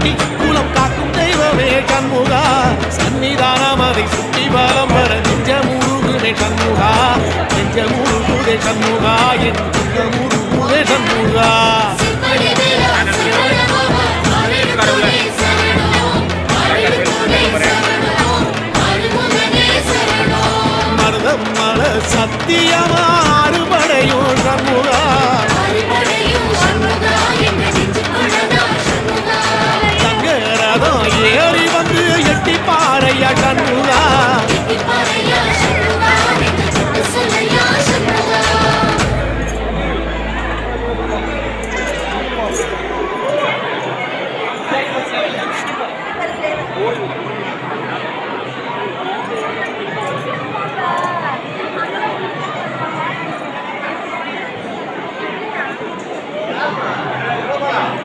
கட்டி குலம் காக்கும் தெய்வமே கண்முகா சன்னிதானம் அதை சுற்றி பலம் வர நெஞ்ச முருகுதே கண்முகா நெஞ்ச முருகுதே கண்முகா என் முருகுதே கண்முகா மருதம் மல சத்தியமா